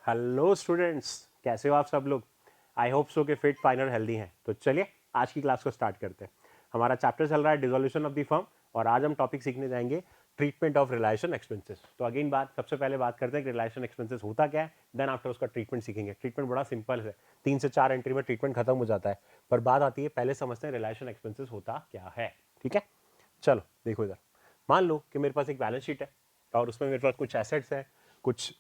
Hello students, कैसे हो आप सब लोग। आई होप सो के फिट फाइन और हेल्दी हैं। तो चलिए आज की क्लास को स्टार्ट करते हैं। हमारा चैप्टर चल रहा है डिसोल्यूशन ऑफ द फर्म और आज हम टॉपिक सीखने जाएंगे ट्रीटमेंट ऑफ रिलायशन एक्सपेंसेस। तो अगेन सबसे पहले बात करते हैं कि रिलायशन एक्सपेंसेस होता क्या है, देन आफ्टर उसका ट्रीटमेंट सीखेंगे। ट्रीटमेंट बड़ा सिंपल है, 3 से 4 एंट्री में ट्रीटमेंट खत्म हो जाता है। पर बात आती है, पहले समझते हैं रिलायशन एक्सपेंसेस होता क्या है। ठीक है, चलो देखो इधर। मान लो कि मेरे पास एक बैलेंस शीट है और उसमें मेरे पास कुछ एसेट्स है, कुछ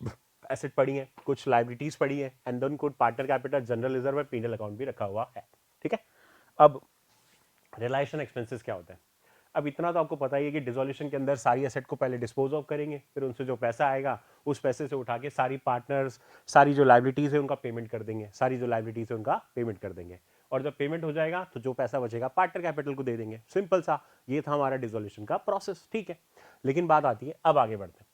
एसेट पड़ी है, कुछ लाइबिलिटीज पड़ी है, एंड देन कुछ पार्टनर कैपिटल, जनरल रिजर्व है, पीनल अकाउंट भी रखा हुआ है। ठीक है, अब रिलायशन एक्सपेंसेस क्या होता है। अब इतना तो आपको पता ही है कि डिसोल्यूशन के अंदर सारी एसेट को पहले डिस्पोज ऑफ करेंगे, फिर उनसे जो पैसा आएगा उस पैसे से उठा के सारी पार्टनर्स, सारी जो लाइबिलिटीज है उनका पेमेंट कर देंगे, सारी जो लाइबिलिटीज है उनका पेमेंट कर देंगे। और जब पेमेंट हो जाएगा तो जो पैसा बचेगा पार्टनर कैपिटल को दे देंगे। सिंपल सा ये था हमारा डिसोल्यूशन का प्रोसेस। ठीक है, लेकिन बात आती है, अब आगे बढ़ते हैं।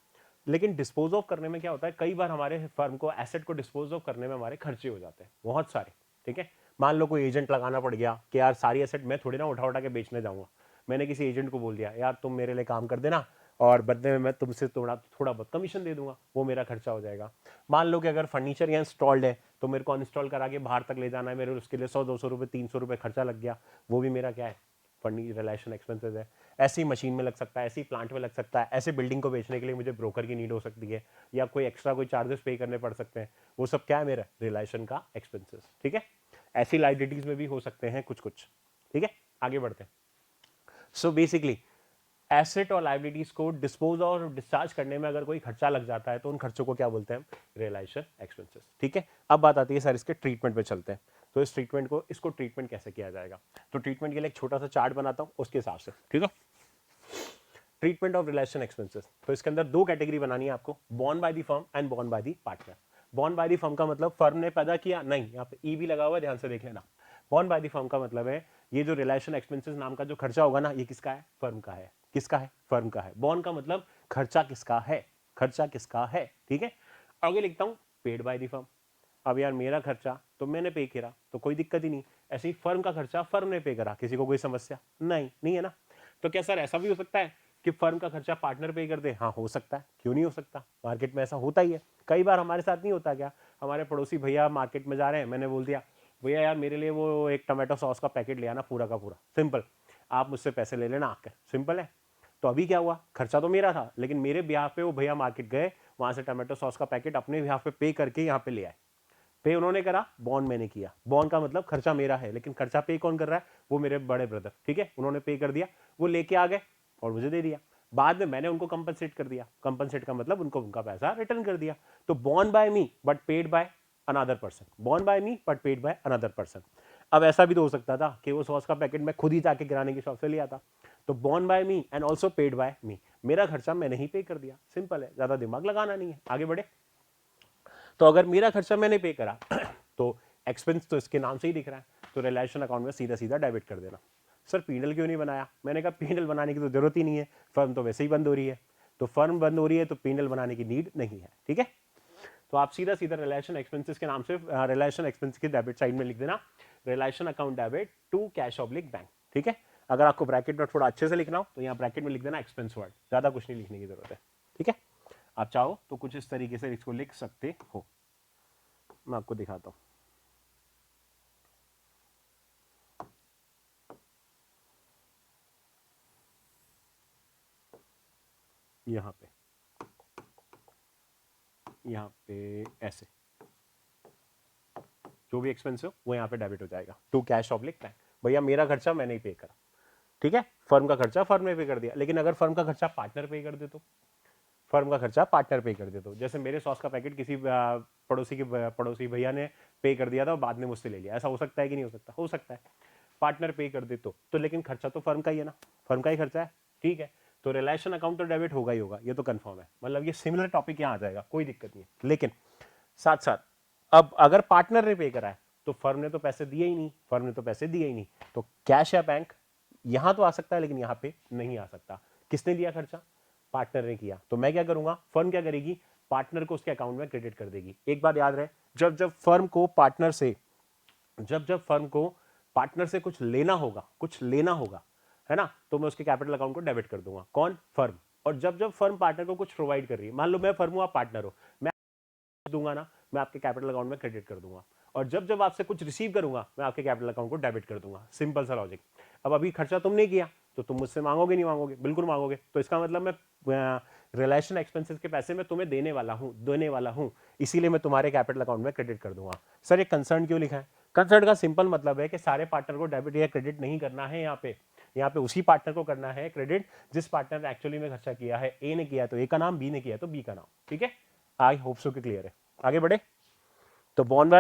लेकिन डिस्पोज ऑफ करने में क्या होता है, कई बार हमारे फर्म को एसेट को डिस्पोज ऑफ करने में हमारे खर्चे हो जाते हैं बहुत सारे। ठीक है, मान लो कोई एजेंट लगाना पड़ गया कि यार सारी एसेट मैं थोड़ी ना उठा उठा के बेचने जाऊंगा। मैंने किसी एजेंट को बोल दिया यार तुम मेरे लिए काम कर देना और बदले में मैं तुमसे थोड़ा थोड़ा बहुत कमीशन दे दूंगा, वो मेरा खर्चा हो जाएगा। मान लो कि अगर फर्नीचर यहाँ इंस्टॉल्ड है तो मेरे को इंस्टॉल करा के बाहर तक ले जाना है, मेरे उसके लिए 100-200 रुपये 300 रुपये खर्चा लग गया, वो भी मेरा क्या है, फंडी रिलेशन एक्सपेंसेस है। ऐसी मशीन में लग सकता है, ऐसी प्लांट में लग सकता है, ऐसे बिल्डिंग को बेचने के लिए मुझे ब्रोकर की नीड हो सकती है, या कोई एक्स्ट्रा कोई चार्जेस पे करने पड़ सकते हैं, वो सब क्या है, मेरा रिलेशन का एक्सपेंसेस। ठीक है, ऐसी लाइबिलिटीज में भी हो सकते हैं कुछ कुछ। ठीक है, आगे बढ़ते हैं। सो बेसिकली एसेट और लाइबिलिटीज को डिस्पोज और डिस्चार्ज करने में अगर कोई खर्चा लग जाता है तो उन खर्चों को क्या बोलते हैं, रिलायशन एक्सपेंसेस। ठीक है, अब बात आती है सर इसके ट्रीटमेंट पे चलते हैं। तो इस ट्रीटमेंट को, इसको ट्रीटमेंट कैसे किया जाएगा, तो ट्रीटमेंट के लिए एक छोटा सा चार्ट बनाता हूं उसके हिसाब से। ठीक है, ट्रीटमेंट ऑफ रिलेशन एक्सपेंसेस, तो इसके अंदर दो कैटेगरी बनानी है आपको, born bye the firm and born by the partner. Born bye the firm का मतलब फर्म ने पैदा किया नहीं, यहाँ पे ई भी लगा हुआ है, ध्यान से देख लेना। बॉर्न बाय द फर्म का मतलब है ये जो रिलेशन एक्सपेंसेस नाम का जो खर्चा होगा ना, ये किसका है, फर्म का है। किसका है, फर्म का है। बॉर्न का मतलब खर्चा किसका है, खर्चा किसका है। ठीक है, आगे लिखता हूं पेड बाय द फर्म। अब यार मेरा खर्चा तो मैंने पे करा तो कोई दिक्कत ही नहीं, ऐसे ही फर्म का खर्चा फर्म ने पे करा, किसी को कोई समस्या नहीं, नहीं है ना। तो क्या सर ऐसा भी हो सकता है कि फर्म का खर्चा पार्टनर पे कर दे, हाँ हो सकता है, क्यों नहीं हो सकता, मार्केट में ऐसा होता ही है। कई बार हमारे साथ नहीं होता क्या, हमारे पड़ोसी भैया मार्केट में जा रहे हैं, मैंने बोल दिया भैया यार मेरे लिए वो एक टमाटो सॉस का पैकेट ले आना पूरा का पूरा, सिंपल, आप मुझसे पैसे ले लेना आकर, सिंपल है। तो अभी क्या हुआ, खर्चा तो मेरा था लेकिन मेरे ब्याह पे वो भैया मार्केट गए, वहां से टमाटो सॉस का पैकेट अपने ब्याह पे करके यहाँ पे ले आए। पे उन्होंने करा, बॉन्ड मैंने किया। बॉन्ड का मतलब खर्चा मेरा है लेकिन खर्चा पे कौन कर रहा है, वो मेरे बड़े ब्रदर। ठीक है, उन्होंने पे कर दिया, वो लेके आ गए और मुझे दे दिया। बाद में मैंने उनको कंपनसेट कर दिया, कंपनसेट का मतलब उनको उनका पैसा रिटर्न कर दिया। तो bond by me but paid by another person, bond by me but paid by another person. अब ऐसा भी तो हो सकता था कि वो सॉस का पैकेट मैं खुद ही जाके किराने की शॉप से ले आता। तो bond by me and also paid by me, मेरा खर्चा मैंने ही पे कर दिया, सिंपल है, ज्यादा दिमाग लगाना नहीं है। आगे बढ़े, तो अगर मेरा खर्चा मैंने पे करा तो एक्सपेंस तो इसके नाम से ही दिख रहा है, तो रिलेशन अकाउंट में सीधा सीधा डेबिट कर देना। सर पीएनएल क्यों नहीं बनाया, मैंने कहा पीएनएल बनाने की तो जरूरत ही नहीं है, फर्म तो वैसे ही बंद हो रही है। तो फर्म बंद हो रही है तो पीएनएल बनाने की नीड नहीं है। ठीक है, तो आप सीधा सीधा रिलेशन एक्सपेंसेस के नाम से रिलेशन एक्सपेंस की डेबिट साइड में लिख देना realisation account debit to cash oblique bank. ठीक है, अगर आपको ब्रैकेट में थोड़ा अच्छे से लिखना हो तो यहाँ ब्रैकेट में लिख देना एक्सपेंस वर्ड, ज्यादा कुछ नहीं लिखने की जरूरत है। ठीक है, आप चाहो तो कुछ इस तरीके से इसको लिख सकते हो, मैं आपको दिखाता हूं। यहाँ पे ऐसे जो भी एक्सपेंस हो वो यहाँ पे डेबिट हो जाएगा टू कैश ऑब्लिक बैंक। भैया मेरा खर्चा मैंने ही पे करा, ठीक है, फर्म का खर्चा फर्म ने पे कर दिया। लेकिन अगर फर्म का खर्चा पार्टनर पे कर दे तो, फर्म का खर्चा पार्टनर पे कर दे तो, जैसे मेरे सॉस का पैकेट किसी पड़ोसी भैया ने पे कर दिया था और बाद में मुझसे ले लिया, ऐसा हो सकता है कि नहीं हो सकता, हो सकता है। पार्टनर पे कर दे तो लेकिन खर्चा तो फर्म का ही है ना, फर्म का ही खर्चा है। ठीक है, तो रिलेशन अकाउंट तो डेबिट होगा ही होगा, ये तो कंफर्म है, मतलब ये सिमिलर टॉपिक यहाँ आ जाएगा, कोई दिक्कत नहीं है। लेकिन साथ साथ अब अगर पार्टनर ने पे करा है तो फर्म ने तो पैसे दिए ही नहीं, फर्म ने तो पैसे दिए ही नहीं, तो कैश या बैंक यहां तो आ सकता है लेकिन यहां पे नहीं आ सकता। किसने दिया खर्चा, पार्टनर ने किया। तो मैं क्या करूंगा, फर्म क्या करेगी, पार्टनर को उसके अकाउंट में क्रेडिट कर देगी। एक बात याद रहे, जब जब फर्म को पार्टनर से, जब जब फर्म को पार्टनर से कुछ लेना होगा, कुछ लेना होगा, है ना, तो मैं उसके कैपिटल अकाउंट को डेबिट कर दूंगा। कौन, फर्म। और जब जब फर्म पार्टनर को कुछ प्रोवाइड कर रही है, मान लो मैं फर्म हूं आप पार्टनर हो, मैं दूंगा ना, मैं आपके कैपिटल अकाउंट में क्रेडिट कर दूंगा, और जब जब आपसे कुछ रिसीव करूंगा मैं आपके कैपिटल अकाउंट को डेबिट कर दूंगा। सिंपल सा लॉजिक। अब अभी खर्चा तुमने किया तो तुम मुझसे मांगोगे नहीं मांगोगे? बिल्कुल मांगोगे। तो इसका मतलब मैं रिलेशन एक्सपेंसेस के पैसे मैं तुम्हें देने वाला हूं, इसीलिए मैं तुम्हारे कैपिटल अकाउंट में क्रेडिट कर दूंगा। सर ये कंसर्न क्यों लिखा है? कंसर्न का सिंपल मतलब है कि सारे पार्टनर को डेबिट या क्रेडिट नहीं करना है। यहाँ पे उसी पार्टनर को करना है क्रेडिट जिस पार्टनर ने एक्चुअली में खर्चा किया है। ए ने किया तो ए का नाम, बी ने किया तो बी का नाम। ठीक है, आई होप सो कि क्लियर है। आगे बढ़े तो bond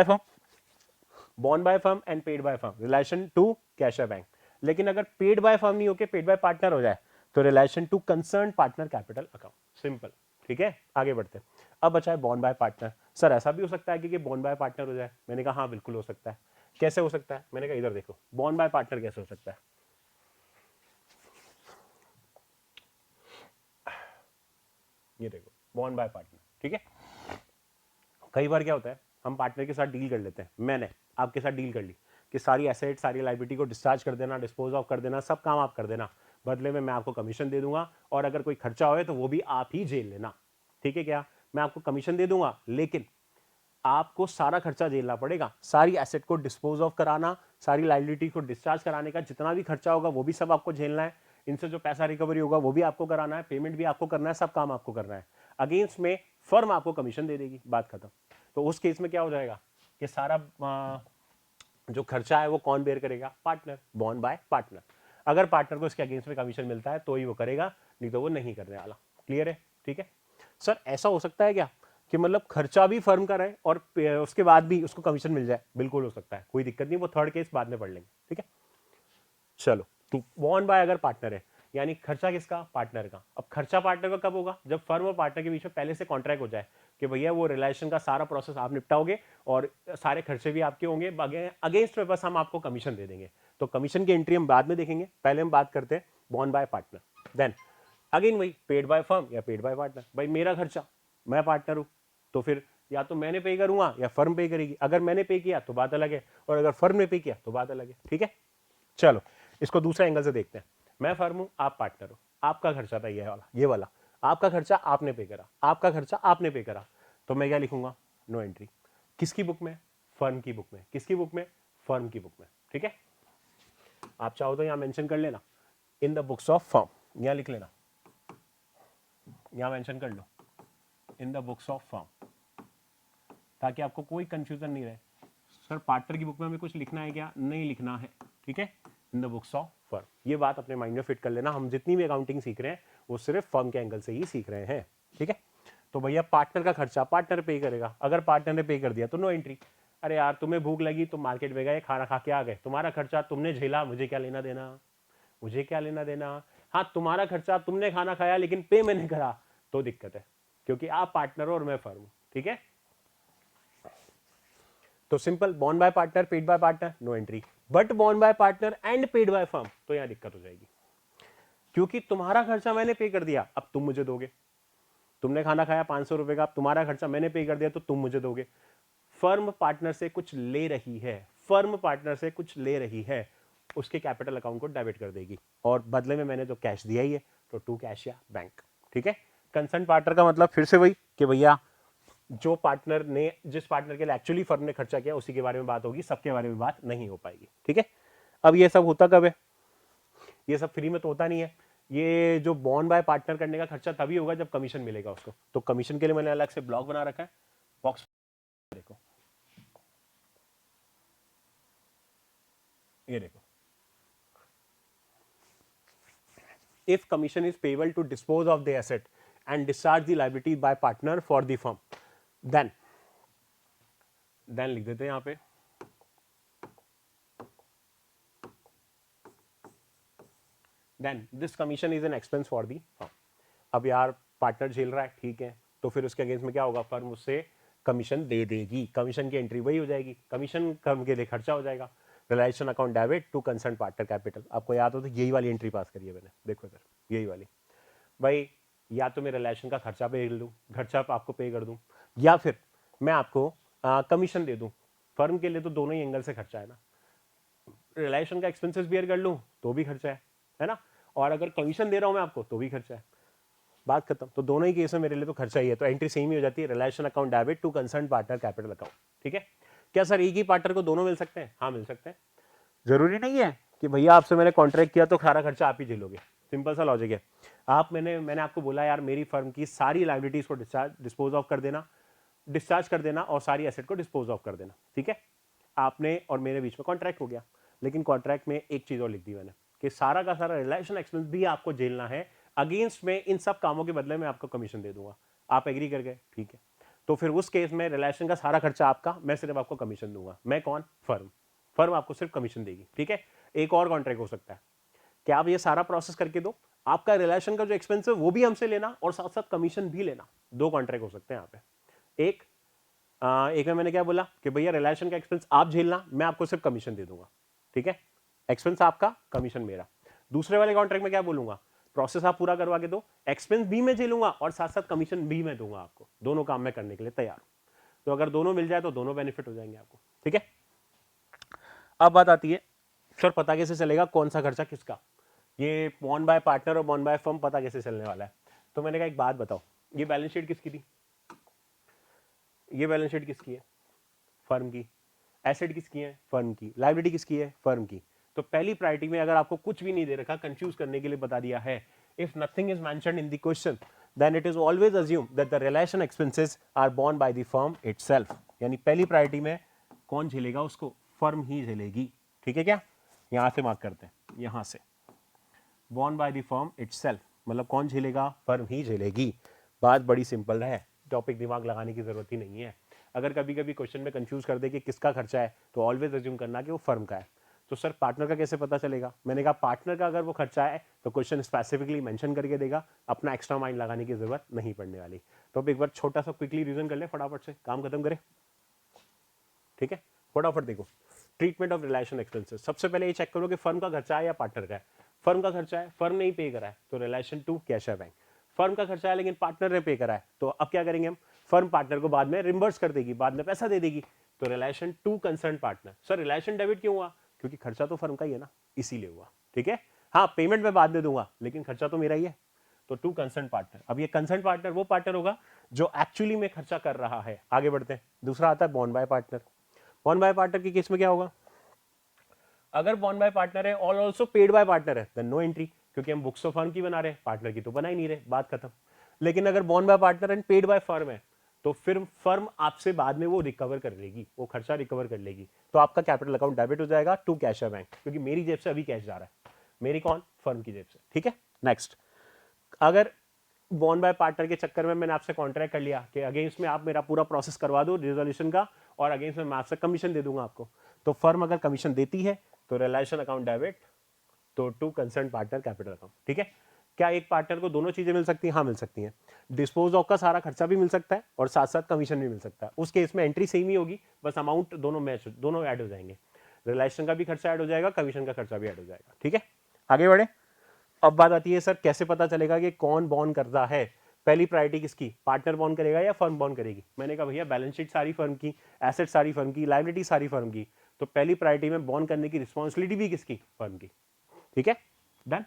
by firm and paid by firm, realisation to cash bank. लेकिन अगर पेड बाय फर्म नहीं होके पेड बाय पार्टनर हो जाए तो realisation to concern partner capital account. Simple. ठीक है, आगे बढ़ते हैं। अब बचा है बॉन्ड बाय पार्टनर। सर ऐसा भी हो सकता है कि बॉन्ड बाय पार्टनर हो जाए? मैंने कहा हाँ बिल्कुल हो सकता है। कैसे हो सकता है? मैंने कहा इधर देखो, बॉन्ड बाय पार्टनर कैसे हो सकता है। ये देखो बॉन्ड बाय पार्टनर। ठीक है, कई बार क्या होता है हम पार्टनर के साथ डील कर लेते हैं। मैंने आपके साथ डील कर ली कि सारी एसेट सारी लाइबिलिटी को डिस्चार्ज कर देना, डिस्पोज ऑफ कर देना, सब काम आप कर देना, बदले में मैं आपको कमीशन दे दूंगा, और अगर कोई खर्चा होए तो वो भी आप ही झेल लेना। ठीक है, क्या मैं आपको कमीशन दे दूंगा लेकिन आपको सारा खर्चा झेलना पड़ेगा। सारी एसेट को डिस्पोज ऑफ कराना, सारी लाइबिलिटी को डिस्चार्ज कराने का जितना भी खर्चा होगा वो भी सब आपको झेलना है। इनसे जो पैसा रिकवरी होगा वो भी आपको कराना है, पेमेंट भी आपको करना है, सब काम आपको करना है। अगेंस्ट में फर्म आपको कमीशन दे देगी, बात खत्म। तो उस केस में क्या हो जाएगा कि सारा जो खर्चा है वो कौन बेयर करेगा? Partner, bond by partner. अगर पार्टनर को इसके अगेंस्ट में कमीशन मिलता है तो ही वो करेगा, नहीं तो वो नहीं करने वाला। क्लियर है? ठीक है सर, ऐसा हो सकता है क्या कि मतलब खर्चा भी फर्म का रहे और उसके बाद भी उसको कमीशन मिल जाए? बिल्कुल हो सकता है, कोई दिक्कत नहीं, वो थर्ड केस बाद में पढ़ लेंगे। ठीक है, चलो तो बॉन्ड बाय अगर पार्टनर है यानी खर्चा किसका? पार्टनर का। अब खर्चा पार्टनर का कब होगा? जब फर्म और पार्टनर के बीच में पहले से कॉन्ट्रैक्ट हो जाए कि भैया वो रिलेशन का सारा प्रोसेस आप निपटाओगे और सारे खर्चे भी आपके होंगे, अगेंस्ट में बस हम आपको कमीशन दे देंगे। तो कमीशन की एंट्री हम बाद में देखेंगे, पहले हम बात करते हैं बॉन्ड बाय पार्टनर। देन अगेन वही पेड बाय फर्म या पेड बाय पार्टनर। भाई मेरा खर्चा, मैं पार्टनर हूं, तो फिर या तो मैंने पे करूंगा या फर्म पे करेगी। अगर मैंने पे किया तो बात अलग है, और अगर फर्म ने पे किया तो बात अलग है। ठीक है, चलो इसको दूसरे एंगल से देखते हैं। मैं फर्म हूं, आप पार्टनर हो, आपका खर्चा था ये वाला आपका खर्चा आपने पे करा, आपका खर्चा आपने पे करा, तो मैं क्या लिखूंगा? No entry. किसकी बुक में? फर्म की बुक में। किसकी बुक में? फर्म की बुक में। ठीक है, आप चाहो तो यहां मेंशन कर लेना in the books of firm, यहां लिख लेना, यहां मेंशन कर लो in the books of firm, ताकि आपको कोई कंफ्यूजन नहीं रहे। सर पार्टनर की बुक में हमें कुछ लिखना है क्या? नहीं लिखना है। ठीक है, इन द बुक्स ऑफ फर्म। ये बात अपने माइंड में फिट कर लेना, हम जितनी भी अकाउंटिंग सीख रहे हैं वो सिर्फ फर्म के एंगल से ही सीख रहे हैं। ठीक है, तो भैया पार्टनर का खर्चा पार्टनर पे करेगा, अगर पार्टनर ने पे कर दिया तो नो एंट्री। अरे यार तुम्हें भूख लगी, तुम मार्केट में गए, खाना खा के आ गए, तुम्हारा खर्चा तुमने झेला, मुझे क्या लेना देना? मुझे क्या लेना देना? हाँ तुम्हारा खर्चा, तुमने खाना खाया लेकिन पे मैंने करा, तो दिक्कत है, क्योंकि आप पार्टनर हो और मैं फर्म हूं। ठीक है, तो simple bond by partner, paid by partner, no entry. But bond by partner and paid by firm, तो यहां दिक्कत हो जाएगी, क्योंकि तुम्हारा खर्चा मैंने पे कर दिया, अब तुम मुझे दोगे। तुमने खाना खाया 500 रुपए का, तुम्हारा खर्चा मैंने पे कर दिया तो तुम मुझे दोगे। फर्म पार्टनर से कुछ ले रही है, फर्म पार्टनर से कुछ ले रही है, उसके कैपिटल अकाउंट को डेबिट कर देगी, और बदले में मैंने तो कैश दिया ही है, तो टू कैश या बैंक। ठीक है, कंसर्न पार्टनर का मतलब फिर से वही कि भैया जो पार्टनर ने, जिस पार्टनर के लिए एक्चुअली फर्म ने खर्चा किया उसी के बारे में बात होगी, सबके बारे में बात नहीं हो पाएगी। ठीक है, अब ये सब होता कब है? ये सब फ्री में तो होता नहीं है। ये जो बॉन्ड बाय पार्टनर करने का खर्चा तभी होगा जब कमीशन मिलेगा उसको, तो कमीशन के लिए मैंने अलग से ब्लॉक बना रखा है। बॉक्स देखो, ये देखो, if commission is payable to dispose of the asset and discharge the liability by partner for the firm, then लिख देते हैं यहां पे, then this commission is an expense for the firm। अब यार पार्टनर झेल रहा है, ठीक है, तो फिर उसके अगेंस्ट में क्या होगा? फर्म उससे कमीशन दे देगी, कमीशन की एंट्री वही हो जाएगी, कमीशन फर्म के लिए खर्चा हो जाएगा। Realisation account debit to concern partner capital, आपको याद हो तो यही वाली एंट्री पास करी है मैंने, देखो इधर यही वाली। भाई या तो मैं रिलेशन का खर्चा पे कर दूँ, खर्चा आपको पे कर दूँ, या फिर मैं आपको कमीशन दे दूँ। फर्म के लिए तो दोनों ही एंगल से खर्चा है ना, रिलेशन का एक्सपेंसेस बियर कर लूँ तो भी खर्चा है ना, और अगर कमीशन दे रहा हूँ मैं आपको तो भी खर्चा है। बात खत्म। तो दोनों ही केस में मेरे लिए तो खर्चा ही है, तो एंट्री सेम ही हो जाती है, realisation account debit to concern partner capital account. ठीक है, क्या सर एक ही पार्टनर को दोनों मिल सकते हैं? हाँ मिल सकते हैं, जरूरी नहीं है कि भैया आपसे मैंने कॉन्ट्रैक्ट किया तो सारा खर्चा आप ही झेलोगे। सिंपल सा लॉजिक है। मैंने आपको बोला यार मेरी फर्म की सारी लाइबिलिटीज को डिस्पोज ऑफ कर देना, डिस्चार्ज कर देना और सारी एसेट को डिस्पोज ऑफ कर देना। ठीक है, आपने और मेरे बीच में कॉन्ट्रैक्ट हो गया, लेकिन कॉन्ट्रैक्ट में एक चीज और लिख दी मैंने कि सारा का सारा रिलेशन एक्सपेंस भी आपको झेलना है, अगेंस्ट में इन सब कामों के बदले में आपको कमीशन दे दूंगा। आप एग्री कर गए? ठीक है, तो फिर उस केस में रिलेशन का सारा खर्चा आपका, मैं सिर्फ आपको कमीशन दूंगा। मैं कौन? फर्म। फर्म आपको सिर्फ कमीशन देगी। ठीक है, एक और कॉन्ट्रैक्ट हो सकता है कि आप ये सारा प्रोसेस करके दो, आपका रिलेशन का जो एक्सपेंस है वो भी हमसे लेना और साथ साथ कमीशन भी लेना। दो कॉन्ट्रैक्ट हो सकते हैं यहाँ पे। एक में मैंने क्या बोला कि भैया रिलेशन का एक्सपेंस आप झेलना, मैं आपको सिर्फ कमीशन दे दूंगा। ठीक है, एक्सपेंस आपका, कमीशन मेरा। दूसरे वाले कॉन्ट्रैक्ट में क्या बोलूंगा? प्रोसेस आप पूरा करवा के दो, एक्सपेंस भी मैं झेलूंगा और साथ साथ कमीशन भी मैं दूंगा आपको। दोनों काम मैं करने के लिए तैयार हूं। तो अगर दोनों मिल जाए तो दोनों बेनिफिट हो जाएंगे आपको। ठीक है, अब बात आती है सर पता कैसे चलेगा कौन सा खर्चा किसका? ये बॉन्ड बाय पार्टनर और बॉन्ड बाय फर्म पता कैसे चलने वाला है? तो मैंने कहा एक बात बताओ, ये बैलेंस शीट किसकी थी? ये बैलेंस शीट किसकी है? फर्म की। एसेट किसकी है? फर्म की। लायबिलिटी किसकी है? फर्म की। तो पहली प्रायोरिटी में अगर आपको कुछ भी नहीं दे रखा, कंफ्यूज करने के लिए बता दिया है, if nothing is mentioned in the question then it is always assume that the realisation expenses are borne by the firm itself. यानी पहली प्रायोरिटी में कौन झेलेगा उसको? फर्म ही झेलेगी। ठीक है क्या? यहां से मार्क करते हैं, यहां से borne by the firm itself, मतलब कौन झेलेगा? फर्म ही झेलेगी। बात बड़ी सिंपल है, टॉपिक दिमाग लगाने की जरूरत ही नहीं है। अगर कभी कभी क्वेश्चन में कंफ्यूज कर दे कि किसका खर्चा है, तो ऑलवेज अज्यूम करना कि वो फर्म का है। तो सर पार्टनर का कैसे पता चलेगा? मैंने कहा पार्टनर का अगर वो खर्चा है तो क्वेश्चन स्पेसिफिकली मेंशन करके देगा, अपना एक्स्ट्रा माइंड लगाने की जरूरत नहीं पड़ने वाली। तो अब एक बार छोटा सा क्विकली रिवीजन कर ले, फटाफट से काम खत्म करें। ठीक है, फटाफट देखो, ट्रीटमेंट ऑफ रिलेशन एक्सपेंसेस। सबसे पहले ये चेक करो कि फर्म का खर्चा है या पार्टनर का है। फर्म का खर्चा है, फर्म ने ही पे करा है, तो रिलेशन टू कैश है बैंक। फर्म का खर्चा है लेकिन पार्टनर ने पे करा है, तो अब क्या करेंगे हम? फर्म पार्टनर को बाद में रिम्बर्स कर देगी, बाद में पैसा दे देगी, तो realisation to concern partner. Sir realisation debit क्यों हुआ? क्योंकि खर्चा तो फर्म का ही है ना, इसीलिए हुआ। ठीक है, हाँ पेमेंट में बाद में दूंगा लेकिन खर्चा तो मेरा ही है, तो टू कंसर्न पार्टनर। अब ये कंसर्न पार्टनर वो पार्टनर होगा जो एक्चुअली में खर्चा कर रहा है। आगे बढ़ते हैं, दूसरा आता है bond by partner. Bond by partner के केस में क्या होगा? अगर बॉन्ड बाय पार्टनर है और ऑल्सो पेड बाय पार्टनर है, देन नो एंट्री, क्योंकि हम बुक्स ऑफ फर्म की बना रहे हैं, पार्टनर की तो बना ही नहीं रहे, बात खत्म। लेकिन अगर bond by partner and paid by firm है, तो फिर फर्म आपसे बाद में वो रिकवर कर लेगी, वो खर्चा रिकवर कर लेगी, तो आपका कैपिटल अकाउंट डेबिट हो जाएगा टू कैश बैंक, क्योंकि मेरी जेब से अभी कैश जा रहा है। मेरी कौन? फर्म की जेब से। ठीक है, नेक्स्ट, अगर बॉन्ड बाय पार्टनर के चक्कर में मैंने आपसे कॉन्ट्रैक्ट कर लिया कि अगेंस्ट में आप मेरा पूरा प्रोसेस करवा दो रिजोल्यूशन का, और अगेंस्ट में मैं आपसे कमीशन दे दूंगा आपको, तो फर्म अगर कमीशन देती है तो रिलेशन अकाउंट डेबिट, तो to concern partner capital account. ठीक है, क्या एक पार्टनर को दोनों चीजें मिल सकती हैं? हाँ मिल सकती हैं। डिस्पोज ऑफ का सारा खर्चा भी मिल सकता है और साथ साथ कमीशन भी मिल सकता है। उस केस में एंट्री सेम ही होगी, बस अमाउंट दोनों मैच, दोनों ऐड हो जाएंगे। रिलेशन का भी खर्चा ऐड हो जाएगा, कमीशन का खर्चा भी ऐड हो जाएगा। ठीक है, आगे बढ़े। अब बात आती है सर कैसे पता चलेगा कि कौन बॉन्ड करता है? पहली प्रायोरिटी किसकी? पार्टनर बॉन्ड करेगा या फर्म बॉन्ड करेगी? मैंने कहा भैया बैलेंस शीट सारी फर्म की, एसेट सारी फर्म की, लायबिलिटी सारी फर्म की, तो पहली प्रायोरिटी में बॉन्ड करने की रिस्पॉन्सिबिलिटी भी किसकी? फर्म की। ठीक है, डन,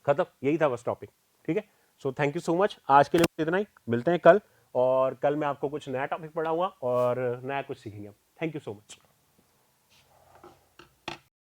खत्म, यही था बस टॉपिक। ठीक है, so thank you so much, आज के लिए इतना ही, मिलते हैं कल, और कल मैं आपको कुछ नया टॉपिक पढ़ाऊंगा और नया कुछ सीखेंगे। Thank you so much.